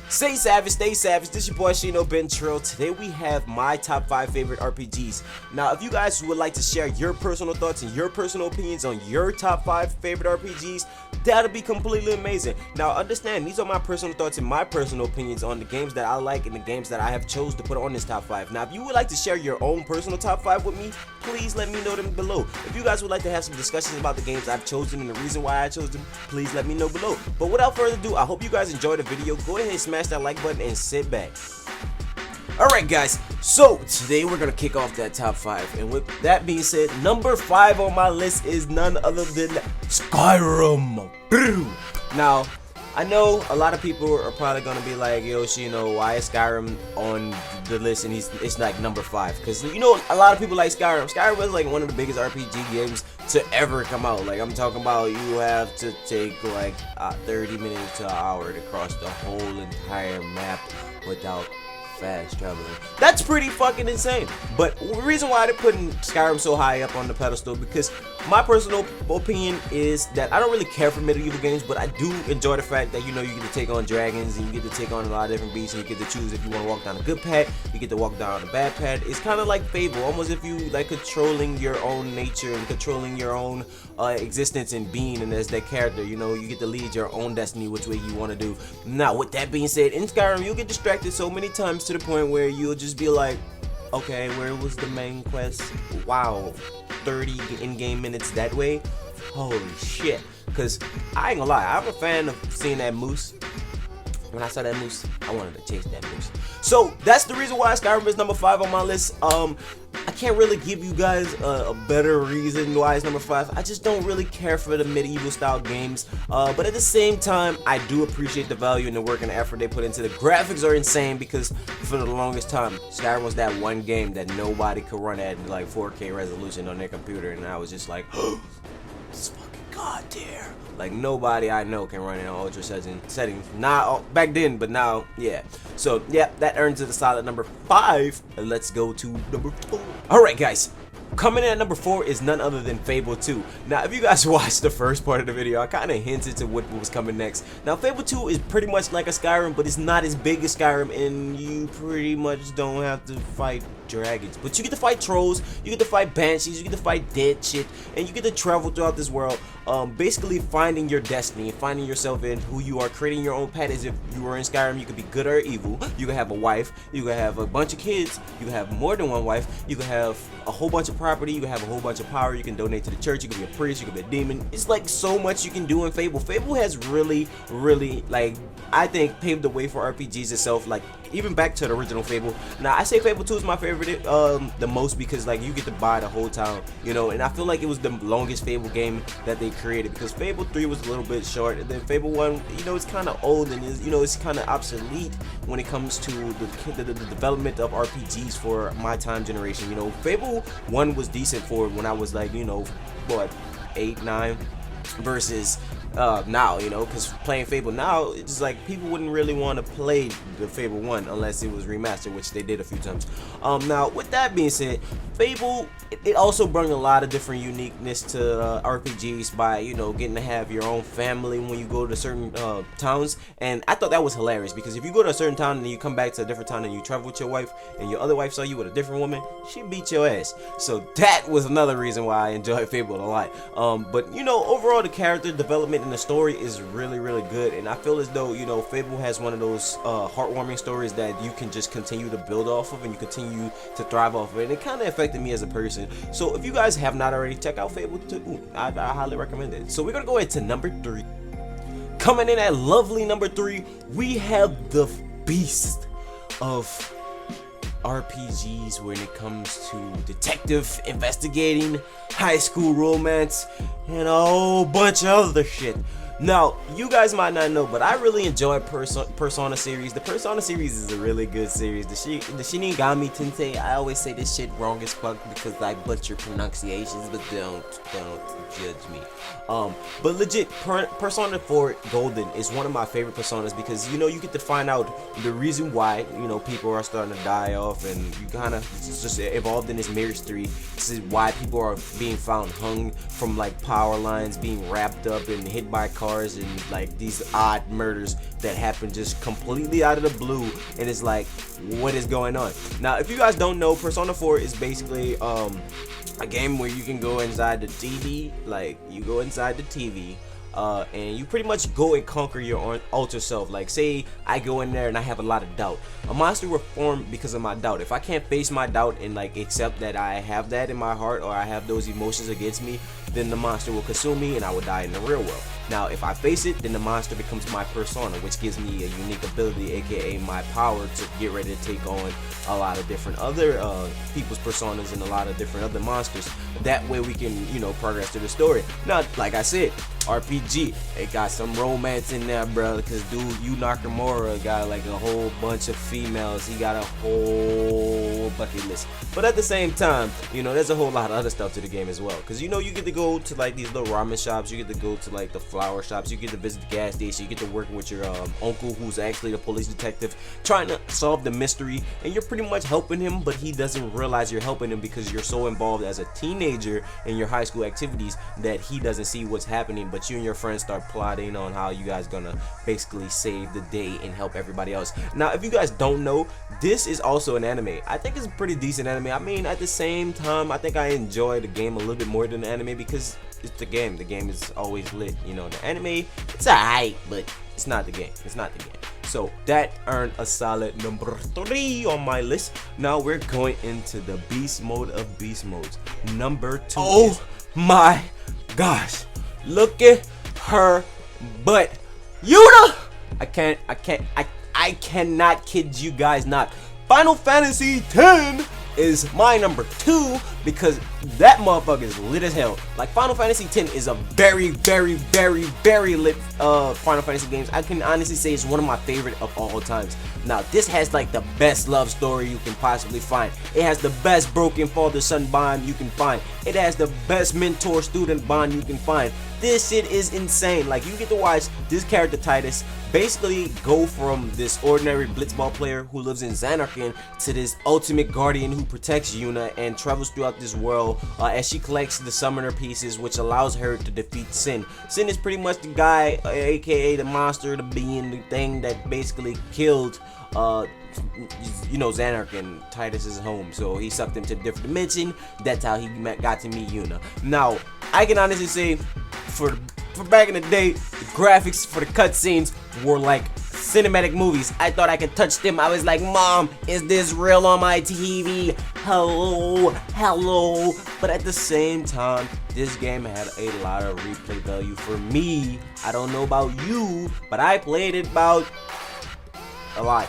Stay savage, stay savage. This is your boy ShinoBeenTrill. Today we have my top 5 favorite RPGs. Now, if you guys would like to share your personal thoughts and your personal opinions on your top 5 favorite RPGs, that'll be completely amazing. Now, understand, these are my personal thoughts and my personal opinions on the games that I like and the games that I have chose to put on this top 5. Now, if you would like to share your own personal top 5 with me, please let me know them below. If you guys would like to have some discussions about the games I've chosen and the reason why I chose them, please let me know below. But without further ado, I hope you guys enjoyed the video. Go ahead and smash that like button and sit back. Alright guys, so today we're gonna kick off that top 5, and with that being said, number 5 on my list is none other than Skyrim. Now, I know a lot of people are probably gonna be like, yo, Shino, why is Skyrim on the list and it's like number 5? Because you know, a lot of people like Skyrim. Skyrim was like one of the biggest RPG games to ever come out. Like, I'm talking about you have to take like 30 minutes to an hour to cross the whole entire map without fast traveling. That's pretty fucking insane. But the reason why they're putting Skyrim so high up on the pedestal, because my personal opinion is that I don't really care for medieval games, but I do enjoy the fact that, you know, you get to take on dragons and you get to take on a lot of different beasts, and you get to choose if you want to walk down a good path, you get to walk down a bad path. It's kind of like Fable, almost if you like controlling your own nature and controlling your own existence and being, and as that character, you know, you get to lead your own destiny which way you want to do. Now, with that being said, in Skyrim you'll get distracted so many times to the point where you'll just be like, okay, where was the main quest? Wow, 30 in-game minutes that way? Holy shit. Because I ain't gonna lie, I'm a fan of seeing that moose. When I saw that moose, I wanted to chase that moose. So that's the reason why Skyrim is number 5 on my list. I can't really give you guys a better reason why it's number 5. I just don't really care for the medieval style games. But at the same time, I do appreciate the value and the work and the effort they put into the graphics are insane, because for the longest time, Skyrim was that one game that nobody could run at like 4K resolution on their computer, and I was just like, oh, it's fucking god tier. Like, nobody I know can run in ultra settings. Not back then, but now, yeah. So, yeah, that earns it a solid number 5. And let's go to number 4. Alright, guys. Coming in at number 4 is none other than Fable 2. Now, if you guys watched the first part of the video, I kind of hinted to what was coming next. Now, Fable 2 is pretty much like a Skyrim, but it's not as big as Skyrim, and you pretty much don't have to fight dragons. But you get to fight trolls, you get to fight banshees, you get to fight dead shit, and you get to travel throughout this world, basically finding your destiny, finding yourself in who you are, creating your own path. As if you were in Skyrim, you could be good or evil, you could have a wife, you could have a bunch of kids, you could have more than one wife, you could have a whole bunch of property, you can have a whole bunch of power, you can donate to the church, you can be a priest, you can be a demon. It's like so much you can do in Fable. Fable has really, like, I think paved the way for RPGs itself, like even back to the original Fable. Now, I say Fable 2 is my favorite the most, because like you get to buy the whole town, you know, and I feel like it was the longest Fable game that they created, because Fable 3 was a little bit short, and then Fable 1, you know, it's kind of old and is, you know, it's kind of obsolete when it comes to the development of RPGs for my time generation. You know, Fable 1 was decent for when I was like, you know, what, 8, 9, versus now, you know, because playing Fable now, it's like people wouldn't really want to play the Fable 1 unless it was remastered, which they did a few times. Now, with that being said, Fable, it also brought a lot of different uniqueness to RPGs by, you know, getting to have your own family when you go to certain towns. And I thought that was hilarious, because if you go to a certain town and you come back to a different town and you travel with your wife, and your other wife saw you with a different woman, she beat your ass. So that was another reason why I enjoyed Fable a lot. But, you know, overall, the character development and the story is really, really good, and I feel as though, you know, Fable has one of those heartwarming stories that you can just continue to build off of, and you continue to thrive off of it, and it kind of affected me as a person. So if you guys have not already, check out Fable 2. I highly recommend it. So we're gonna go ahead to number 3. Coming in at lovely number 3, we have the beast of RPGs when it comes to detective, investigating, high school romance, and a whole bunch of other shit. Now, you guys might not know, but I really enjoy Persona series. The Persona series is a really good series. The Shinigami Tensei, I always say this shit wrong as fuck because I butcher pronunciations, but don't judge me. But legit, Persona 4 Golden is one of my favorite Personas, because, you know, you get to find out the reason why, you know, people are starting to die off, and you kind of just evolved in this mystery. This is why people are being found hung from like power lines, being wrapped up and hit by cars, cars and like these odd murders that happen just completely out of the blue, and it's like, what is going on? Now, if you guys don't know, Persona 4 is basically a game where you can go inside the TV, like you go inside the TV. And you pretty much go and conquer your own alter self. Like, say I go in there and I have a lot of doubt. A monster will form because of my doubt. If I can't face my doubt and like accept that I have that in my heart, or I have those emotions against me, then the monster will consume me and I will die in the real world. Now, if I face it, then the monster becomes my persona, which gives me a unique ability, aka my power to get ready to take on a lot of different other people's personas and a lot of different other monsters. That way we can, you know, progress to the story. Now, like I said, RPG, it got some romance in there, bro, because dude, Yu Nakamura got like a whole bunch of females. He got a whole bucket list. But at the same time, you know, there's a whole lot of other stuff to the game as well, because, you know, you get to go to like these little ramen shops, you get to go to like the flower shops, you get to visit the gas station, you get to work with your uncle, who's actually the police detective, trying to solve the mystery, and you're pretty much helping him, but he doesn't realize you're helping him because you're so involved as a teenager in your high school activities that he doesn't see what's happening. But you and your friends start plotting on how you guys gonna basically save the day and help everybody else. Now, if you guys don't know, this is also an anime. I think it's a pretty decent anime. I mean, at the same time, I think I enjoy the game a little bit more than the anime because it's the game. The game is always lit. You know, the anime, it's alright, but it's not the game. It's not the game. So that earned a solid number 3 on my list. Now we're going into the beast mode of beast modes. Number 2. Oh my gosh. Look at her butt. Yuna! I cannot kid you guys not. Final Fantasy X is my number 2 because that motherfucker is lit as hell. Like, Final Fantasy X is a very, very, very, very lit Final Fantasy games. I can honestly say it's one of my favorite of all times. Now, this has like the best love story you can possibly find. It has the best broken father-son bond you can find. It has the best mentor-student bond you can find. This shit is insane. Like, you get to watch this character Titus basically go from this ordinary blitzball player who lives in Xanarkand to this ultimate guardian who protects Yuna and travels throughout this world as she collects the summoner pieces, which allows her to defeat Sin. Sin is pretty much the guy, aka the monster, the being, the thing that basically killed you know, Xanarkand, Titus's home. So he sucked him to a different dimension. That's how he got to meet Yuna. Now, I can honestly say, for back in the day, the graphics for the cutscenes were like cinematic movies. I thought I could touch them. I was like, Mom, is this real on my TV? Hello, hello. But at the same time, this game had a lot of replay value for me. I don't know about you, but I played it about a lot.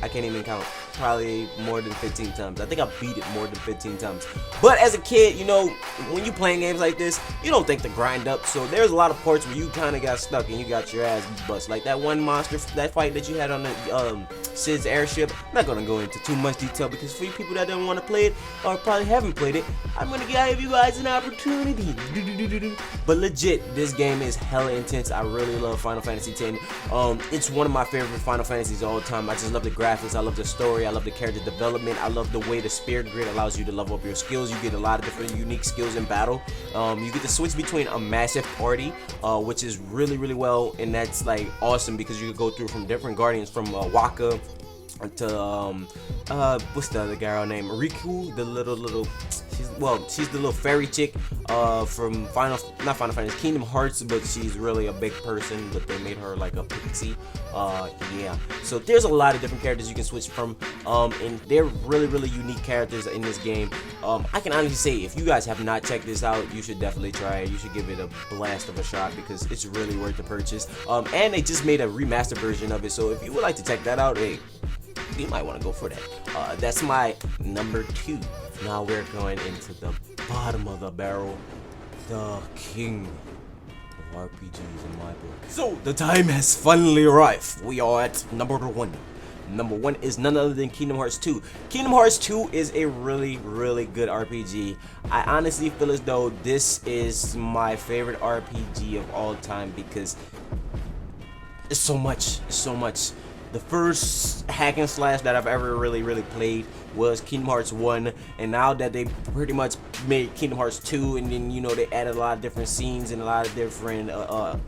I can't even count. Probably more than 15 times. I think I beat it more than 15 times. But as a kid, you know, when you playing games like this, you don't think to grind up. So there's a lot of parts where you kind of got stuck and you got your ass bust. Like that one monster, that fight that you had on the Sid's airship. I'm not gonna go into too much detail because for you people that don't want to play it or probably haven't played it, I'm gonna give you guys an opportunity. But legit, this game is hella intense. I really love Final Fantasy X. It's one of my favorite Final Fantasies of all time. I just love the graphics. I love the story. I love the character development. I love the way the spirit grid allows you to level up your skills. You get a lot of different unique skills in battle. You get to switch between a massive party, which is really, really well, and that's like awesome because you can go through from different guardians, from Waka to what's the other girl name? Riku, the little she's the little fairy chick from not Final Fantasy, Kingdom Hearts, but she's really a big person, but they made her like a pixie. Yeah, so there's a lot of different characters you can switch from, and they're really, really unique characters in this game. I can honestly say, if you guys have not checked this out, you should definitely try it. You should give it a blast of a shot because it's really worth the purchase. And they just made a remastered version of it, so if you would like to check that out, hey, you might want to go for that. That's my number 2. Now we're going into the bottom of the barrel, the king of RPGs in my book. So the time has finally arrived. We are at number 1. Number 1 is none other than Kingdom Hearts 2. Kingdom Hearts 2 is a really, really good RPG. I honestly feel as though this is my favorite RPG of all time because it's so much. The first hack and slash that I've ever really played was Kingdom Hearts 1, and now that they pretty much made Kingdom Hearts 2, and then you know they added a lot of different scenes and a lot of different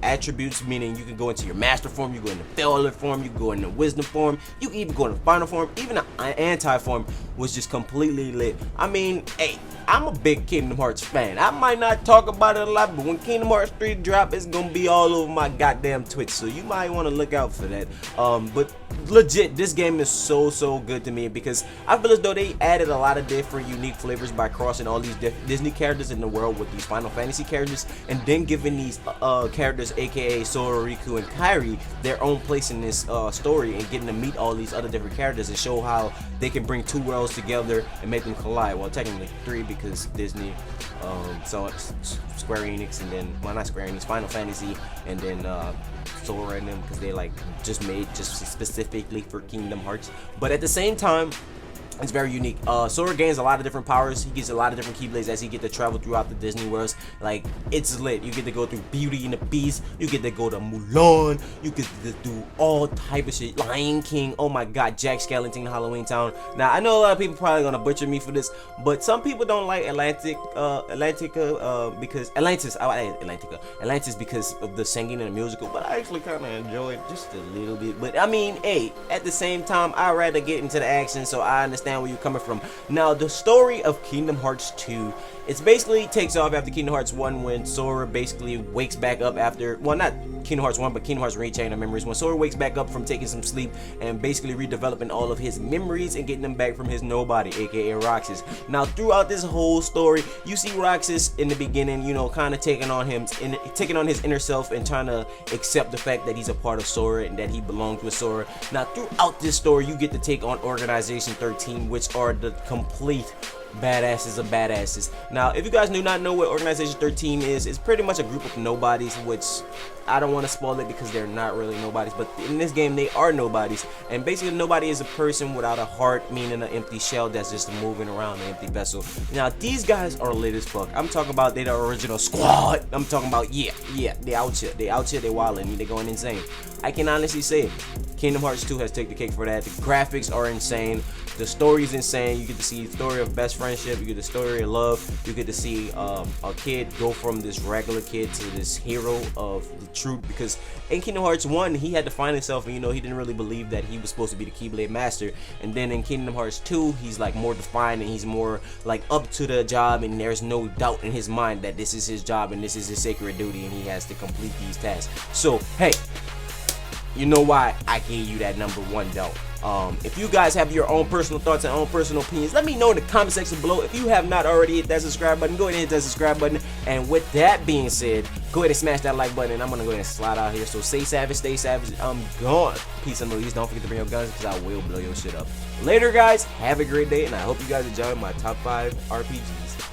attributes, meaning you can go into your master form, you go into failure form, you go into wisdom form, you can even go into final form, even the anti form was just completely lit. I mean, hey, I'm a big Kingdom Hearts fan. I might not talk about it a lot, but when Kingdom Hearts 3 drop, it's gonna be all over my goddamn Twitch, so you might want to look out for that. But legit, this game is so good to me because I feel as though they added a lot of different unique flavors by crossing all these Disney characters in the world with these Final Fantasy characters, and then giving these characters, aka Sora, Riku, and Kairi, their own place in this story, and getting to meet all these other different characters and show how they can bring two worlds together and make them collide. Well, technically three, because Disney, so Square Enix, and then, well, not Square Enix, Final Fantasy, and then Sora and them, because they like just made just specifically for Kingdom Hearts. But at the same time, it's very unique. Sora gains a lot of different powers. He gets a lot of different keyblades as he get to travel throughout the Disney worlds. Like, it's lit. You get to go through Beauty and the Beast. You get to go to Mulan. You get to do all type of shit. Lion King. Oh my God. Jack Skellington, Halloween Town. Now, I know a lot of people probably gonna butcher me for this, but some people don't like Atlantica because Atlantis. I like Atlantica. Atlantis because of the singing and the musical, but I actually kind of enjoy it just a little bit. But I mean, hey, at the same time, I'd rather get into the action, so I understand where you're coming from. Now, the story of Kingdom Hearts 2, it's basically takes off after Kingdom Hearts 1, when Sora basically wakes back up after, well, not Kingdom Hearts 1, but Kingdom Hearts Rechain of Memories, when Sora wakes back up from taking some sleep and basically redeveloping all of his memories and getting them back from his nobody, aka Roxas. Now, throughout this whole story, you see Roxas in the beginning, you know, kind of taking on his inner self and trying to accept the fact that he's a part of Sora and that he belongs with Sora. Now, throughout this story, you get to take on Organization 13, which are the complete badasses of badasses. Now, if you guys do not know what Organization 13 is, it's pretty much a group of nobodies, which I don't want to spoil it because they're not really nobodies, but in this game they are nobodies. And basically, nobody is a person without a heart, meaning an empty shell that's just moving around an empty vessel. Now, these guys are lit as fuck. I'm talking about they the original squad. I'm talking about, yeah, they out here, they wildin', they going insane. I can honestly say it. Kingdom Hearts 2 has taken the cake for that. The graphics are insane. The story is insane. You get to see the story of best friendship. You get the story of love. You get to see a kid go from this regular kid to this hero of the truth. Because in Kingdom Hearts 1, he had to find himself, and you know, he didn't really believe that he was supposed to be the Keyblade Master. And then in Kingdom Hearts 2, he's like more defined, and he's more like up to the job, and there's no doubt in his mind that this is his job and this is his sacred duty, and he has to complete these tasks. So, hey, you know why I gave you that #1 though. If you guys have your own personal thoughts and own personal opinions, let me know in the comment section below. If you have not already hit that subscribe button, go ahead and hit that subscribe button. And with that being said, go ahead and smash that like button, and I'm gonna go ahead and slide out here. So stay savage, stay savage. I'm gone. Peace and love. Don't forget to bring your guns, because I will blow your shit up. Later, guys. Have a great day, and I hope you guys enjoyed my top 5 RPGs.